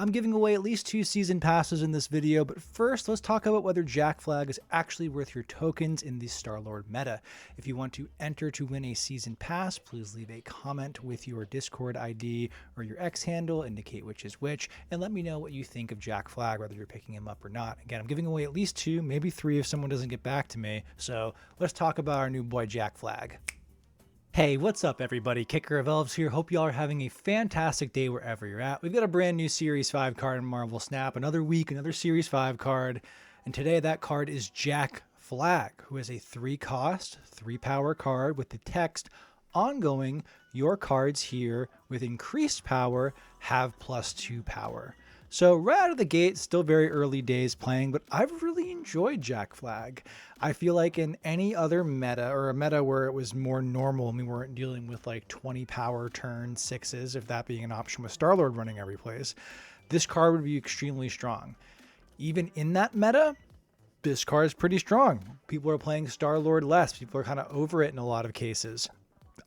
I'm giving away at least 2 season passes in this video, but first let's talk about whether Jack Flag is actually worth your tokens in the Star-Lord meta. If you want to enter to win a season pass, please leave a comment with your Discord ID or your X handle, indicate which is which, and let me know what you think of Jack Flag, whether you're picking him up or not. Again, I'm giving away at least 2, maybe 3 if someone doesn't get back to me, so let's talk about our new boy Jack Flag. Hey, what's up everybody? Kicker of Elves here. Hope y'all are having a fantastic day wherever you're at. We've got a brand new Series 5 card in Marvel Snap. Another week, another Series 5 card. And today that card is Jack Flag, who is a 3-cost, 3-power card with the text ongoing. Your cards here with increased power have +2 power. So right out of the gate, still very early days playing, but I've really enjoyed Jack Flag. I feel like in any other meta, or a meta where it was more normal and we weren't dealing with like 20 power turn 6s, if that being an option with Star-Lord running every place, this card would be extremely strong. Even in that meta, this card is pretty strong. People are playing Star-Lord less. People are kind of over it in a lot of cases.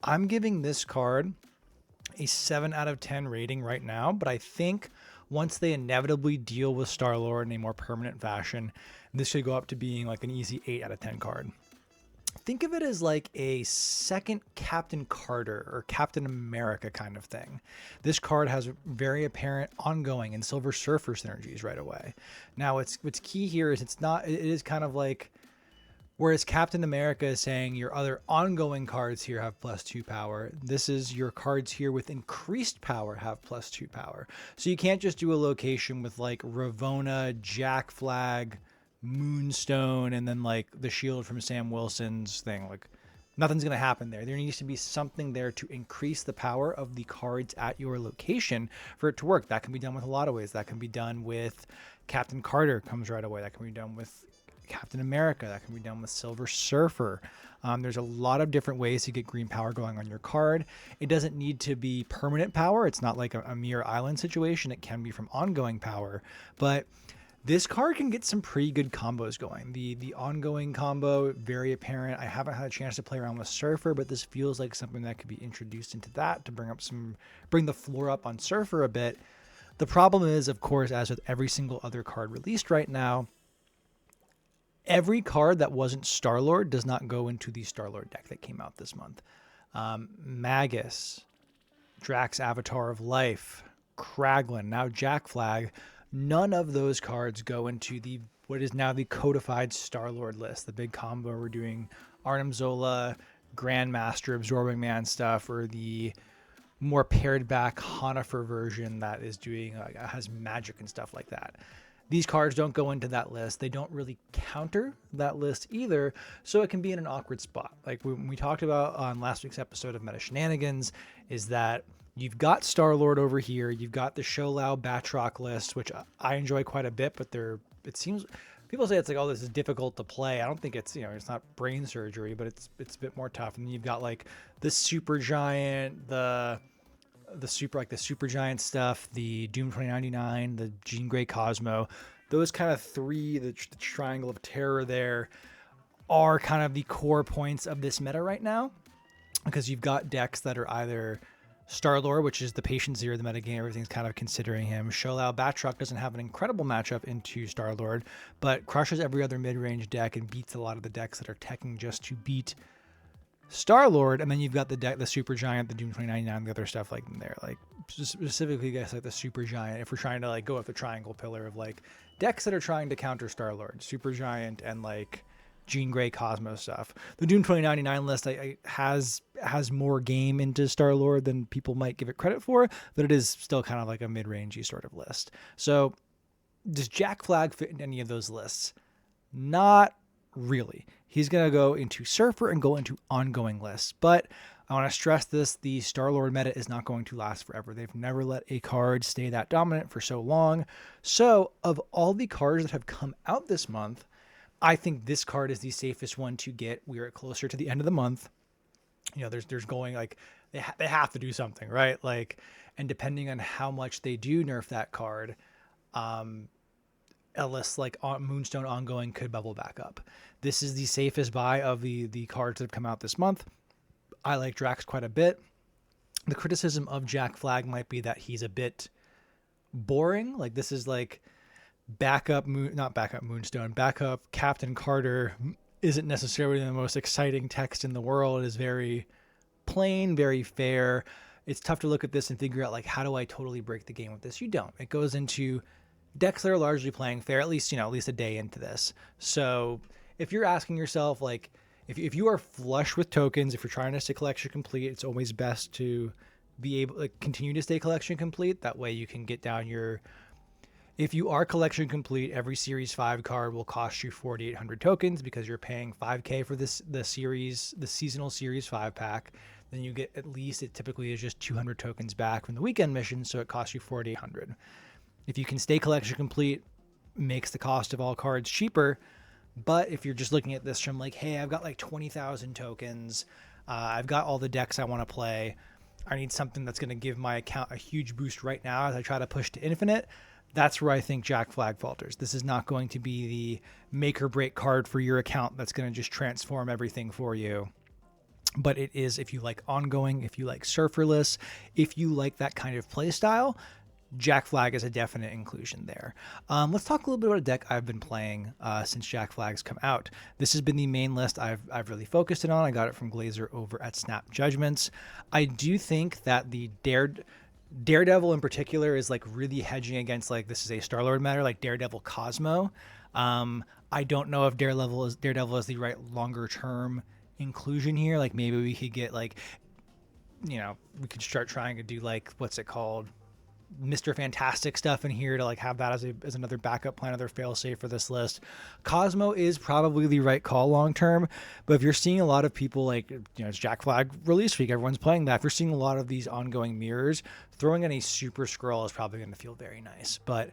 I'm giving this card a 7 out of 10 rating right now, but I think once they inevitably deal with Star-Lord in a more permanent fashion, this should go up to being like an easy 8 out of 10 card. Think of it as like a second Captain Carter or Captain America kind of thing. This card has very apparent ongoing and Silver Surfer synergies right away. Now, what's key here is it is kind of like, whereas Captain America is saying your other ongoing cards here have +2 power, this is your cards here with increased power have +2 power. So you can't just do a location with like Ravonna, Jack Flag, Moonstone, and then like the shield from Sam Wilson's thing. Like nothing's going to happen there. There needs to be something there to increase the power of the cards at your location for it to work. That can be done with a lot of ways. That can be done with Captain Carter comes right away. That can be done with Captain America. That can be done with Silver Surfer. There's a lot of different ways to get green power going on your card. It doesn't need to be permanent power. It's not like a mere island situation. It can be from ongoing power, but this card can get some pretty good combos going. The ongoing combo, very apparent. I haven't had a chance to play around with Surfer, but this feels like something that could be introduced into that to bring the floor up on Surfer a bit. The problem is, of course, as with every single other card released right now, every card that wasn't Star-Lord does not go into the Star-Lord deck that came out this month. Magus, Drax Avatar of Life, Kraglin, now Jack Flag, none of those cards go into what is now the codified Star-Lord list, the big combo we're doing Arnim Zola, Grandmaster, Absorbing Man stuff, or the more pared back Honifer version that is doing has magic and stuff like that. These cards don't go into that list. They don't really counter that list either, so it can be in an awkward spot. Like when we talked about on last week's episode of Meta Shenanigans, is that you've got Star-Lord over here, you've got the Sholau Batroc list, which I enjoy quite a bit, but it seems people say it's like, oh, this is difficult to play. I don't think it's, it's not brain surgery, but it's a bit more tough. And you've got like the Super Giant, the Super Giant stuff, the Doom 2099, the Jean Grey Cosmo, those kind of three, the triangle of terror there are kind of the core points of this meta right now, because you've got decks that are either Star-Lord, which is the patient zero of the metagame, everything's kind of considering him. Sholau Batroc doesn't have an incredible matchup into Star-Lord, but crushes every other mid-range deck and beats a lot of the decks that are teching just to beat Star-Lord. And then you've got the Super Giant, the Doom 2099, the other stuff like in there, like specifically guys like the Super Giant. If we're trying to like go with the triangle pillar of like decks that are trying to counter Star-Lord, Super Giant and like Jean Grey Cosmo stuff. The Doom 2099 list has more game into Star-Lord than people might give it credit for, but it is still kind of like a mid-rangey sort of list. So does Jack Flag fit in any of those lists? Not really. He's going to go into Surfer and go into ongoing lists. But I want to stress this, the Star-Lord meta is not going to last forever. They've never let a card stay that dominant for so long. So of all the cards that have come out this month, I think this card is the safest one to get. We are closer to the end of the month. There's going like they have to do something, right? Like, and depending on how much they do nerf that card, a list like Moonstone Ongoing could bubble back up. This is the safest buy of the cards that have come out this month. I like Drax quite a bit. The criticism of Jack Flag might be that he's a bit boring. Like this is like not backup Moonstone, backup Captain Carter isn't necessarily the most exciting text in the world. It is very plain, very fair. It's tough to look at this and figure out like, how do I totally break the game with this? You don't. It goes into decks that are largely playing fair, at least, at least a day into this. So if you're asking yourself, like, if you are flush with tokens, if you're trying to stay collection complete, it's always best to be able to continue to stay collection complete. That way you can get down if you are collection complete, every Series 5 card will cost you 4,800 tokens because you're paying 5K for the seasonal Series 5 pack. Then you get, at least it typically is just 200 tokens back from the weekend mission, so it costs you 4,800. If you can stay collection complete, makes the cost of all cards cheaper. But if you're just looking at this from like, hey, I've got like 20,000 tokens, I've got all the decks I want to play, I need something that's going to give my account a huge boost right now as I try to push to infinite, that's where I think Jack Flag falters. This is not going to be the make or break card for your account that's going to just transform everything for you. But it is, if you like ongoing, if you like surferless, if you like that kind of play style, Jack Flag is a definite inclusion there. Let's talk a little bit about a deck I've been playing since Jack Flag's come out. This has been the main list I've really focused it on. I got it from Glazer over at Snap Judgments. I do think that the Daredevil in particular is like really hedging against, like, this is a Star-Lord meta, like Daredevil Cosmo. I don't know if Daredevil is the right longer term inclusion here. Like maybe we could get like, we could start trying to do like, what's it called, Mr. Fantastic stuff in here to like have that as another backup plan, another failsafe for this list. Cosmo is probably the right call long term, but if you're seeing a lot of people like, it's Jack Flag release week, everyone's playing that. If you're seeing a lot of these ongoing mirrors, throwing in a Super Scroll is probably going to feel very nice. But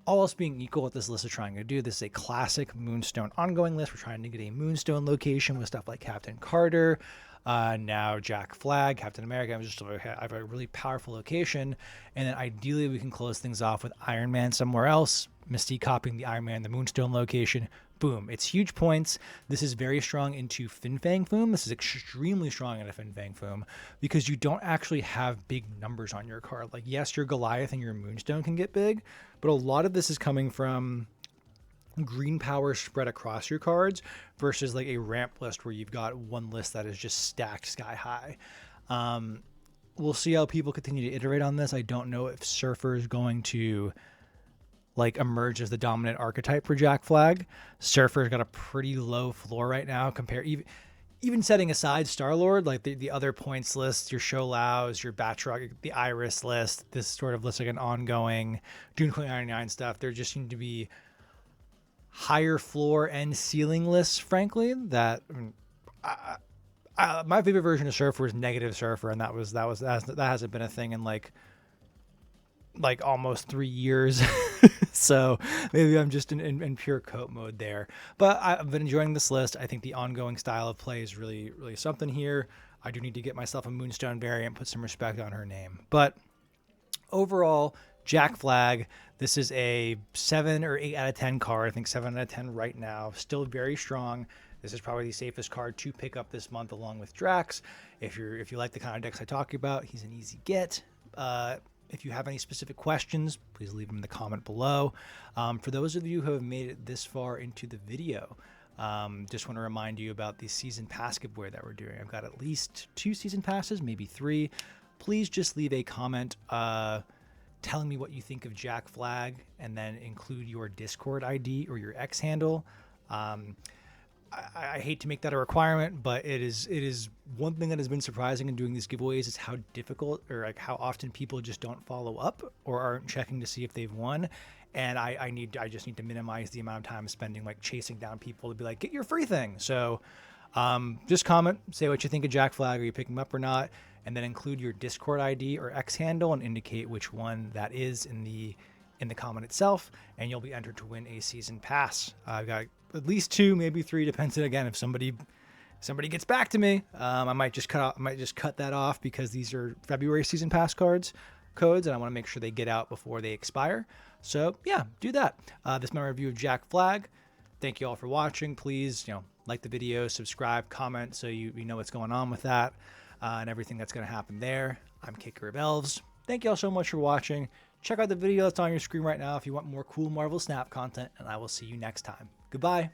all else being equal, what this list is trying to do, this is a classic Moonstone ongoing list. We're trying to get a Moonstone location with stuff like Captain Carter, now Jack Flag, Captain America. I have a really powerful location, and then ideally we can close things off with Iron Man somewhere else. Mystique copying the Iron Man, the Moonstone location. Boom. It's huge points. This is very strong into Fin Fang Foom. This is extremely strong into Fin Fang Foom because you don't actually have big numbers on your card. Like, yes, your Goliath and your Moonstone can get big, but a lot of this is coming from green power spread across your cards versus like a ramp list where you've got one list that is just stacked sky high. We'll see how people continue to iterate on this. I don't know if Surfer is going to like emerge as the dominant archetype for Jack Flag. Surfer's got a pretty low floor right now compared even setting aside Star-Lord, like the other points list, your Sholaus, your Batroc, the Iris list, this sort of looks like an ongoing June 2099 stuff. There just seem to be higher floor and ceiling lists, frankly, that my favorite version of Surfer was negative Surfer, and that hasn't been a thing in like almost 3 years. So maybe I'm just in pure coat mode there, but I've been enjoying this list. I think the ongoing style of play is really, really something here. I do need to get myself a Moonstone variant, put some respect on her name, but overall, Jack Flag, this is a 7 or 8 out of 10 card. I think 7 out of 10 right now. Still very strong. This is probably the safest card to pick up this month along with Drax. If you like the kind of decks I talk about, he's an easy get. If you have any specific questions, please leave them in the comment below. For those of you who have made it this far into the video, just want to remind you about the season pass giveaway that we're doing. I've got at least 2 season passes, maybe 3. Please just leave a comment telling me what you think of Jack Flag, and then include your Discord ID or your X handle. I hate to make that a requirement, but it is one thing that has been surprising in doing these giveaways is how difficult, or like how often people just don't follow up or aren't checking to see if they've won. And I just need to minimize the amount of time spending like chasing down people to be like, get your free thing. So just comment, say what you think of Jack Flag. Are you picking him up or not? And then include your Discord ID or X handle and indicate which one that is in the comment itself, and you'll be entered to win a season pass. I've got at least 2, maybe 3, depends. Again, if somebody gets back to me, I might just cut that off because these are February season pass codes, and I want to make sure they get out before they expire. So yeah, do that. This is my review of Jack Flag. Thank you all for watching. Please, like the video, subscribe, comment, so you know what's going on with that and everything that's going to happen there. I'm Kicker of Elves. Thank you all so much for watching. Check out the video that's on your screen right now if you want more cool Marvel Snap content, and I will see you next time. Goodbye.